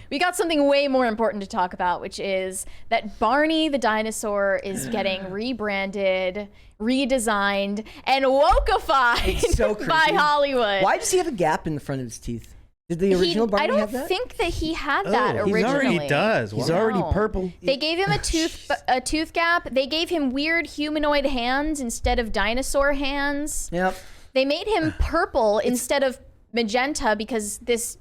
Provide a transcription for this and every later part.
we got something way more important to talk about, which is that Barney the dinosaur is getting rebranded, redesigned, and wokeified by Hollywood. Why does he have a gap in the front of his teeth? Did the original Barney have that? I don't think that he had that originally. He does. He's already purple. They gave him a tooth gap. They gave him weird humanoid hands instead of dinosaur hands. Yep. They made him purple instead of magenta because this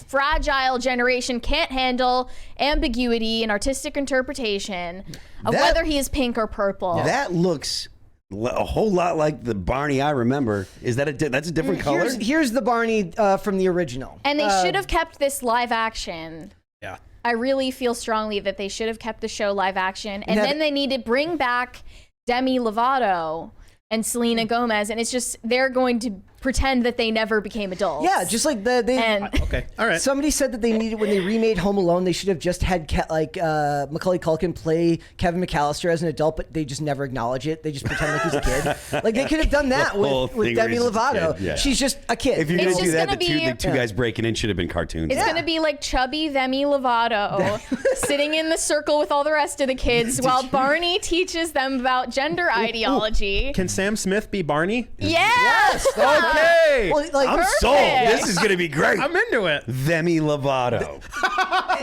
fragile generation can't handle ambiguity and artistic interpretation of whether he is pink or purple. That looks a whole lot like the Barney I remember. Is that that's a different color? Here's the Barney from the original. And they should have kept this live action. Yeah. I really feel strongly that they should have kept the show live action. And then they need to bring back Demi Lovato and Selena Gomez, and it's just they're going to pretend that they never became adults. Yeah, just like Okay, all right. Somebody said that they needed, when they remade Home Alone, they should have just had Macaulay Culkin play Kevin McAllister as an adult, but they just never acknowledge it. They just pretend like he's a kid. Like they could have done that with Demi Lovato. Yeah. She's just a kid. If you're going to do that, the two guys breaking in should have been cartoons. It's going to be like chubby Demi Lovato sitting in the circle with all the rest of the kids while Barney teaches them about gender ideology. Can Sam Smith be Barney? Yes! Okay. Well, like, I'm sold. This is going to be great. I'm into it. Demi Lovato.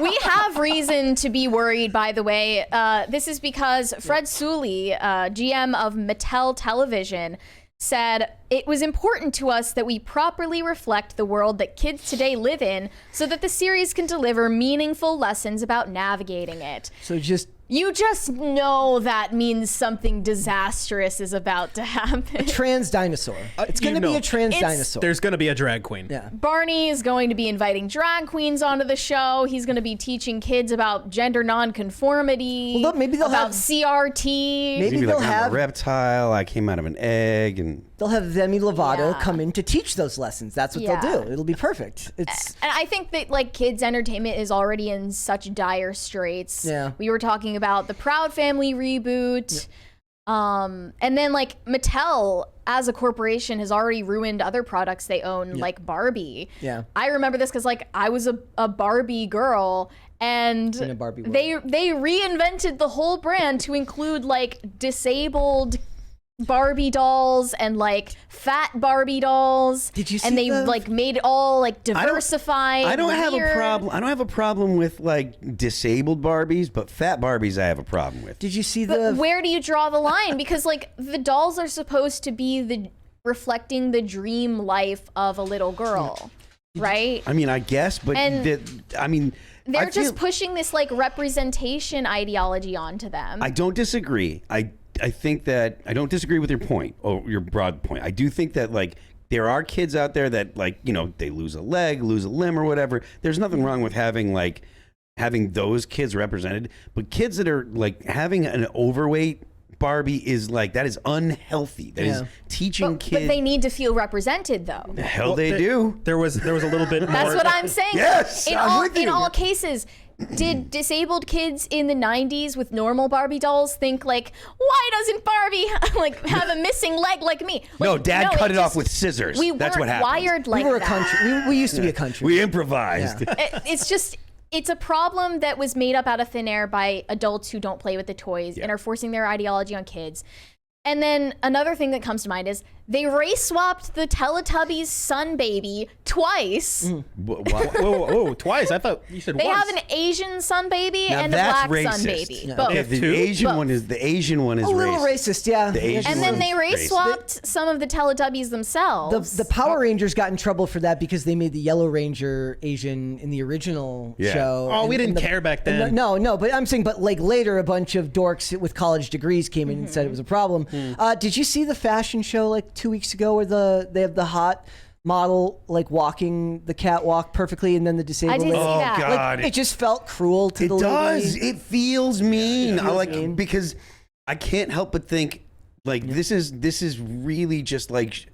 We have reason to be worried, by the way. This is because Fred Sully, GM of Mattel Television, said, "It was important to us that we properly reflect the world that kids today live in so that the series can deliver meaningful lessons about navigating it." So You just know that means something disastrous is about to happen. trans dinosaur. It's going to be a trans dinosaur. There's going to be a drag queen. Yeah. Barney is going to be inviting drag queens onto the show. He's going to be teaching kids about gender nonconformity. Well, look, maybe they'll about have CRT. Maybe they'll like, have I'm a reptile. I came out of an egg, and they'll have Demi Lovato Yeah. come in to teach those lessons. That's what Yeah. they'll do. It'll be perfect. It's And I think that like kids entertainment is already in such dire straits. Yeah. We were talking about the Proud Family reboot. And then like Mattel as a corporation has already ruined other products they own, like Barbie. Yeah. I remember this because like I was a Barbie girl, and In a Barbie world. they reinvented the whole brand to include like disabled Barbie dolls and like fat Barbie dolls. Did you see And they like made it all like diversified. I don't have a weird. problem. I don't have a problem with like disabled Barbies, but fat Barbies I have a problem with. Did you see But where do you draw the line? Because like the dolls are supposed to be reflecting the dream life of a little girl, right? I mean, I guess, but And they're just feel- pushing this like representation ideology onto them. I don't disagree. I think that I don't disagree with your point or your broad point. I do think that like there are kids out there that like, you know, they lose a leg, lose a limb or whatever. There's nothing wrong with having those kids represented, but kids that are like having an overweight Barbie is like, that is unhealthy. That is teaching kids. But they need to feel represented though. The hell they do. There was a little bit more. That's what I'm saying. Yes, I'm with you. In all cases, did disabled kids in the 90s with normal Barbie dolls think like, why doesn't Barbie like have a missing leg like me? Like, No, Dad cut it off with scissors. We That's what weren't happened. wired like we were a that. country. We used to be a country. We improvised. Yeah. It's a problem that was made up out of thin air by adults who don't play with the toys and are forcing their ideology on kids. And then another thing that comes to mind is they race swapped the Teletubbies sun baby twice. Whoa, twice. I thought you said They once. have an Asian sun baby Now and a that's black sun racist. baby. Yeah. Both. Okay, Two? the Asian Both. one is a little racist, yeah. The Asian And then one they is race racist. swapped some of the Teletubbies themselves. The Power Rangers got in trouble for that because they made the Yellow Ranger Asian in the original show. Oh, we And didn't care back then. No, but I'm saying, but like later, a bunch of dorks with college degrees came in and said it was a problem. Did you see the fashion show like 2 weeks ago where they have the hot model like walking the catwalk perfectly, and then the disabled I did lady? see that. God. Like, it just felt cruel to It the lady. does. It feels mean. It feels I like mean. because I can't help but think like this is really just like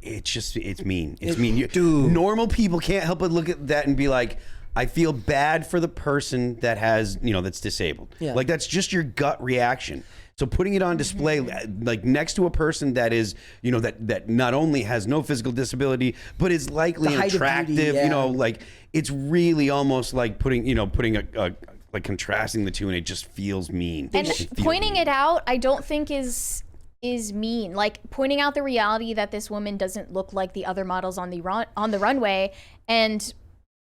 it's mean. It's mean. Normal people can't help but look at that and be like, I feel bad for the person that has, that's disabled. Yeah. Like that's just your gut reaction. So putting it on display, like next to a person that is, that not only has no physical disability, but is likely The and height of attractive, beauty, yeah. like it's really almost like putting a like contrasting the two, and it just feels mean. And It feels pointing mean. it out, I don't think is mean. Like pointing out the reality that this woman doesn't look like the other models on the runway, and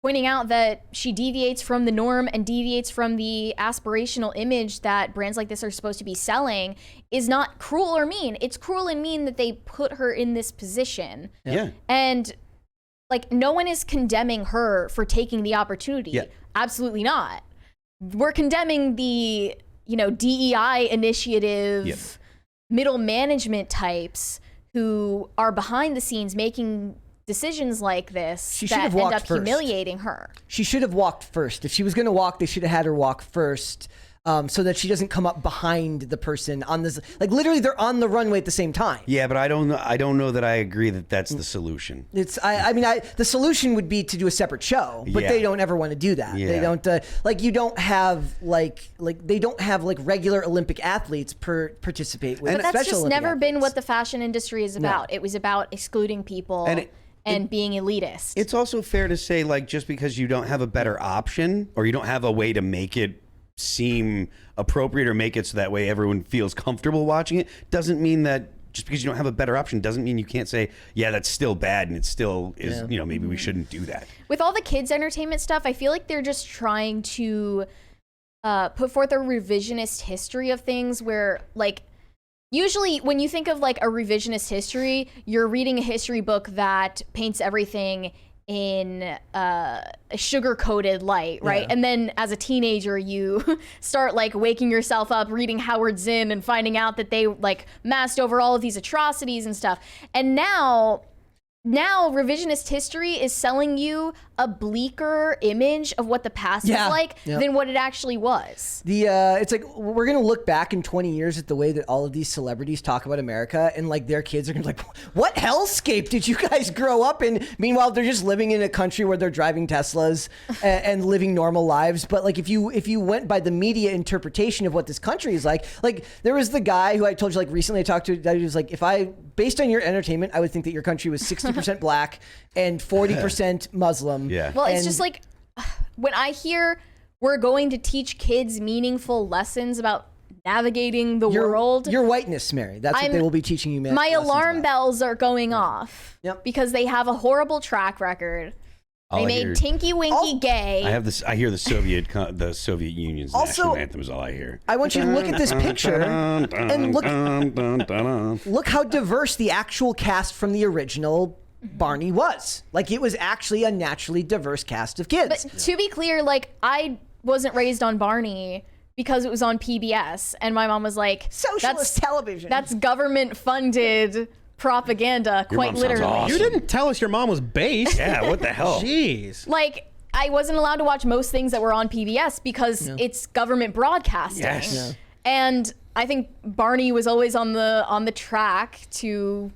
pointing out that she deviates from the norm and deviates from the aspirational image that brands like this are supposed to be selling is not cruel or mean. It's cruel and mean that they put her in this position. Yeah. And like no one is condemning her for taking the opportunity. Yeah. Absolutely not. We're condemning the, DEI initiative, Yep. middle management types who are behind the scenes making decisions like this She should that have end walked up first. humiliating her. She should have walked first. If she was going to walk, they should have had her walk first, so that she doesn't come up behind the person on this. Like literally, they're on the runway at the same time. Yeah, but I don't know that I agree that that's the solution. The solution would be to do a separate show, but Yeah. they don't ever want to do that. They Yeah. don't you don't have they don't have regular Olympic athletes participate with. But that's special just Olympic never been athletes. what the fashion industry is about. It was about excluding people and being elitist. It's also fair to say, like, just because you don't have a better option or you don't have a way to make it seem appropriate or make it so that way everyone feels comfortable watching it, doesn't mean that just because you don't have a better option doesn't mean you can't say, yeah, that's still bad and it still is, maybe we shouldn't do that. With all the kids entertainment stuff, I feel like they're just trying to put forth a revisionist history of things where, like, usually when you think of like a revisionist history, you're reading a history book that paints everything in a sugar-coated light, right? Yeah. And then as a teenager, you start like waking yourself up, reading Howard Zinn and finding out that they like masked over all of these atrocities and stuff. And now revisionist history is selling you a bleaker image of what the past is like than what it actually was. It's like we're gonna look back in 20 years at the way that all of these celebrities talk about America, and like their kids are gonna be like, what hellscape did you guys grow up in? Meanwhile, they're just living in a country where they're driving Teslas and living normal lives. But like if you went by the media interpretation of what this country is like there was the guy who I told you like recently I talked to, that he was like, based on your entertainment, I would think that your country was 60% black and 40% Muslim. Yeah. Well, it's just like when I hear we're going to teach kids meaningful lessons about navigating the world. Your whiteness, Mary. That's what they will be teaching you. My alarm bells are going off because they have a horrible track record. All They I made hear- Tinky Winky gay. I have this. I hear the Soviet Union's Also, national anthem is all I hear. I want you to look at this picture and look how diverse the actual cast from the original Barney was. Like it was actually a naturally diverse cast of kids. But to be clear, like I wasn't raised on Barney because it was on PBS, and my mom was like, Socialist television. That's government funded propaganda, Your quite mom sounds literally. awesome. You didn't tell us your mom was based. Yeah, what the hell? Jeez. Like I wasn't allowed to watch most things that were on PBS because it's government broadcasting. Yes. Yeah. And I think Barney was always on the track to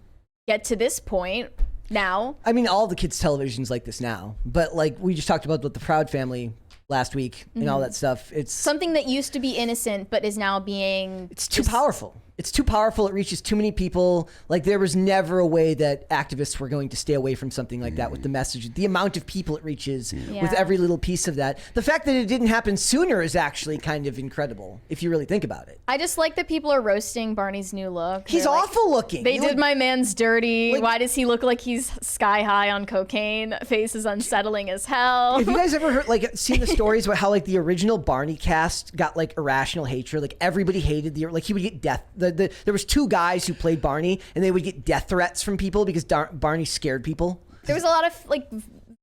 get to this point now. I mean, all the kids' television's like this now. But like we just talked about with the Proud Family last week and all that stuff. It's Something that used to be innocent but is now being It's too powerful. It's too powerful. It reaches too many people. Like there was never a way that activists were going to stay away from something like that with the message, the amount of people it reaches with every little piece of that. The fact that it didn't happen sooner is actually kind of incredible if you really think about it. I just like that people are roasting Barney's new look. He's They're like, awful looking. They He did look- my man's dirty. Like- Why does he look like he's sky high on cocaine? Face is unsettling as hell. Have you guys ever heard, like, seen the stories about how, like, the original Barney cast got, like, irrational hatred? Like, everybody hated like, he would get death. There was two guys who played Barney, and they would get death threats from people because Barney scared people. There was a lot of like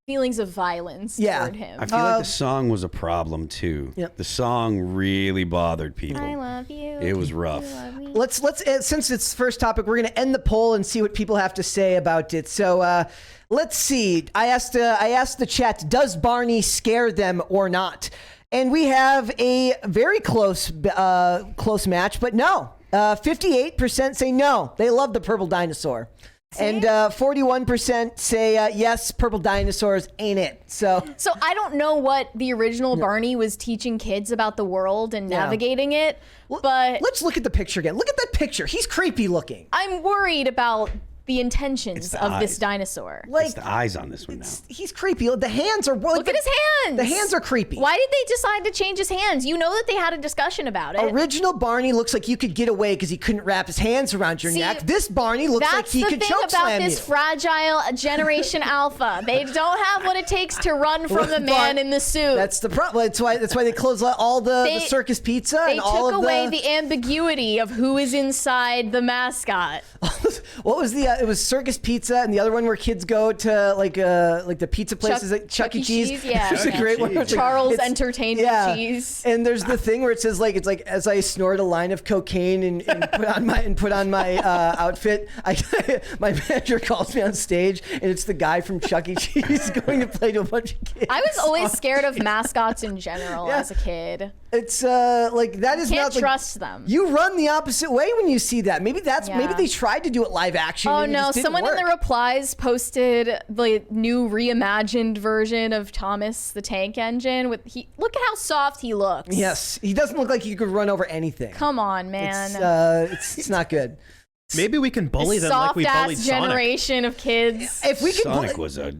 feelings of violence toward him. I feel like the song was a problem too. Yep. The song really bothered people. I love you. It was rough. You love me. Let's since it's first topic, we're going to end the poll and see what people have to say about it. So let's see. I asked the chat, does Barney scare them or not? And we have a very close match, but no. 58% say no. They love the purple dinosaur. And 41% say yes, purple dinosaurs ain't it. So I don't know what the original Barney was teaching kids about the world and navigating it, but let's look at the picture again. Look at that picture. He's creepy looking. I'm worried about the intentions the of this eyes. dinosaur. It's the eyes on this one now. He's creepy. The hands are Look at his hands. The hands are creepy. Why did they decide to change his hands? You know that they had a discussion about it. Original Barney looks like you could get away because he couldn't wrap his hands around your See, neck. This Barney looks like That's he the could thing choke about slam this you. fragile Generation Alpha. They don't have what it takes to run from the man in the suit. That's the problem. That's why they closed all the circus pizza They and all took of away the ambiguity of who is inside the mascot. What was the? It was circus pizza, and the other one where kids go to like the pizza places, like Chuck E. Cheese. Yeah, It's a great one. It's like- Charles it's- Entertainment yeah. Cheese. And there's the thing where it says it's like as I snort a line of cocaine and put on my outfit, my manager calls me on stage, and it's the guy from Chuck E. Cheese going to play to a bunch of kids. I was always scared of mascots in general Yeah. as a kid. It's like that is Can't not like, trust them. You run the opposite way when you see that. Maybe Yeah. they tried to do it live action. Oh and it no! just didn't Someone work. in the replies posted the new reimagined version of Thomas the Tank Engine. Look at how soft he looks. Yes, he doesn't look like he could run over anything. Come on, man. It's not good. Maybe we can bully them like we bullied Soft-ass Sonic. generation of kids. If we could, Sonic was a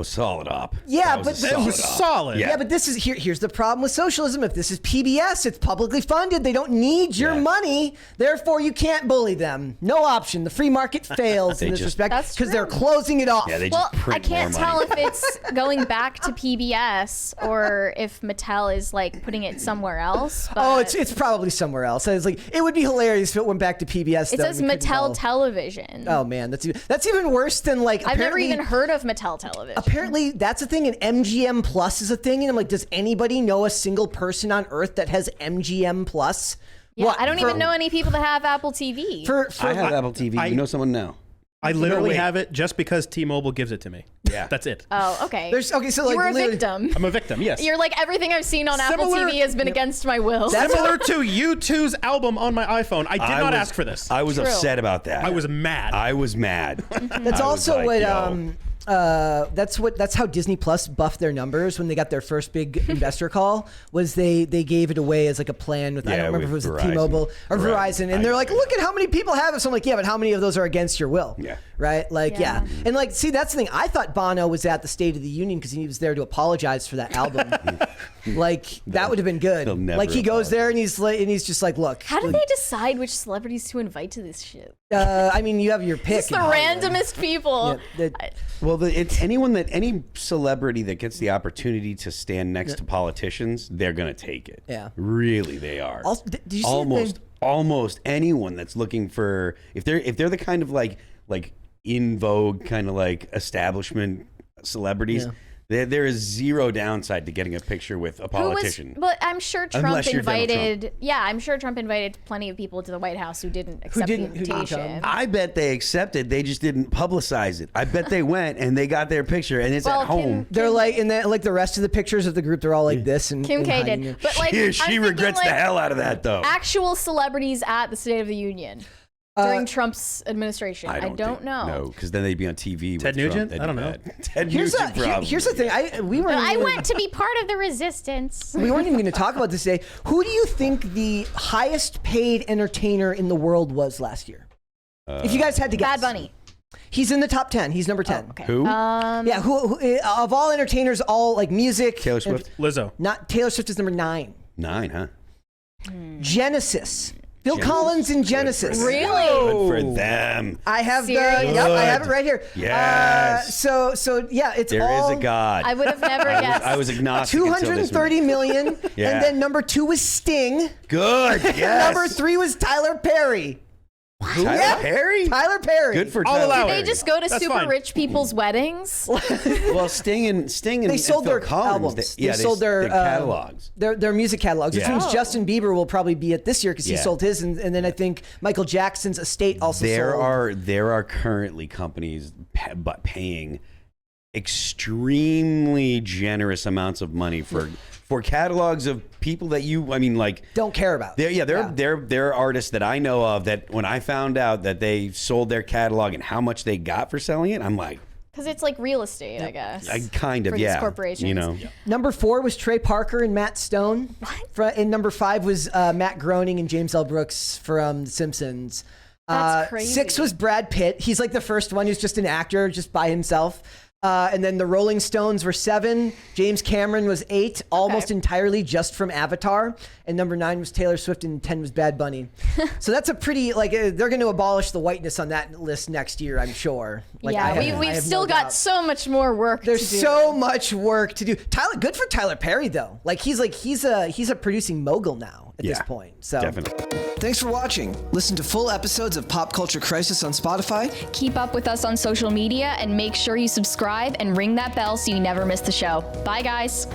solid op. Yeah, That but- was a It solid was op. solid. yeah, but this is here's the problem with socialism. If this is PBS, it's publicly funded. They don't need your Yeah. money. Therefore, you can't bully them. No option. The free market fails They in this just- respect That's because they're true. closing it off. Yeah, they Well, just print I can't more tell money. if it's going back to PBS or if Mattel is like putting it somewhere else. But Oh, it's probably somewhere else. It's like it would be hilarious if it went back to PBS. it though, says and we couldn't Mattel tell. Television. Oh man, that's even worse than like. I've never apparently- even heard of Mattel Television. Apparently, that's a thing, and MGM Plus is a thing. And I'm like, does anybody know a single person on Earth that has MGM Plus? Yeah, What, I don't for- even know any people that have Apple TV. For I have Apple TV. You know someone now? I literally wait. have it just because T-Mobile gives it to me. Yeah. That's it. Oh, okay. There's okay, so like you were a literally- victim. I'm a victim, yes. You're like everything I've seen on Apple Similar- TV has been against my will. That's Similar to U2's album on my iPhone. I did not ask for this. I was True. upset about that. I was mad. I was mad. That's I also was like, what yo. that's how Disney Plus buffed their numbers when they got their first big investor call. Was they gave it away as like a plan with I Yeah, don't remember if it with was Verizon. T-Mobile or Right. Verizon, and they're like, look at how many people have it. So I'm like, yeah, but how many of those are against your will? Yeah. Right. Like Yeah. and like see that's the thing. I thought Bono was at the State of the Union because he was there to apologize for that album. Like that would have been good. He'll never Like he goes there and he's just like, look. How do they decide which celebrities to invite to this shit? I mean, you have your pick. It's the in Hollywood. randomest people. Yeah, that- I- Well, it's any celebrity that gets the opportunity to stand next to politicians, they're gonna take it. Yeah. Really, they are. Also, did you see Almost anyone that's looking for if they're the kind of like in vogue kind of like establishment celebrities. Yeah. There is zero downside to getting a picture with a politician. But I'm sure Trump Unless you're Donald invited. Yeah, I'm sure Trump invited plenty of people to the White House who didn't accept didn't- the who didn't invitation. come. I bet they accepted. They just didn't publicize it. I bet they went and they got their picture and it's Well, at home. They're like, and then like the rest of the pictures of the group, they're all like this. And Kim and K hiding did, it. but like she I'm thinking, regrets the like, hell out of that though. Actual celebrities at the State of the Union during Trump's administration. I don't think- know. No, because then they'd be on TV. Ted with Trump. Nugent? That'd I don't be know. bad. Ted Here's Nugent, probably. here's the thing. We weren't. I even- went to be part of the resistance. We weren't even going to talk about this today. Who do you think the highest paid entertainer in the world was last year? If you guys had to guess, Bad Bunny. He's in the top 10. He's number 10. Okay. Who? Yeah. Who of all entertainers, all like music? Taylor Swift. Lizzo. Not Taylor Swift is number 9. 9, huh? Genesis. Phil Collins in Genesis. Really? Good for them. I have Serious? I have it right here. Yes. So yeah, it's There all is a God. I would have never guessed. I was agnostic. until this 230 one. million, Yeah. and then number 2 was Sting. Good. Yes. Number 3 was Tyler Perry. Tyler Yeah. Perry. Tyler Perry. Good for I'll Tyler allow Did Perry. they just go to That's super fine. rich people's weddings? Well, Sting and They sold Phil their Collins, albums. They, yeah, they sold their catalogs. Their music catalogs. Which Yeah. means Oh. Justin Bieber will probably be at this year because he Yeah. sold his, and then I think Michael Jackson's estate also sold. There are currently companies paying extremely generous amounts of money for for catalogs of people that don't care about. They're artists that I know of that when I found out that they sold their catalog and how much they got for selling it, I'm like, because it's like real estate, I guess. For these corporations. You know. Number 4 was Trey Parker and Matt Stone. And number 5 was Matt Groening and James L. Brooks from The Simpsons. That's crazy. 6 was Brad Pitt. He's like the first one who's just an actor, just by himself. And then the Rolling Stones were 7. James Cameron was 8, almost entirely just from Avatar. And number 9 was Taylor Swift, and 10 was Bad Bunny. So that's a pretty, they're going to abolish the whiteness on that list next year, I'm sure. We've still got so much more work There's to do. so much work to do. Good for Tyler Perry, though. He's a producing mogul now at this point. So definitely. Thanks for watching. Listen to full episodes of Pop Culture Crisis on Spotify. Keep up with us on social media and make sure you subscribe and ring that bell so you never miss the show. Bye, guys.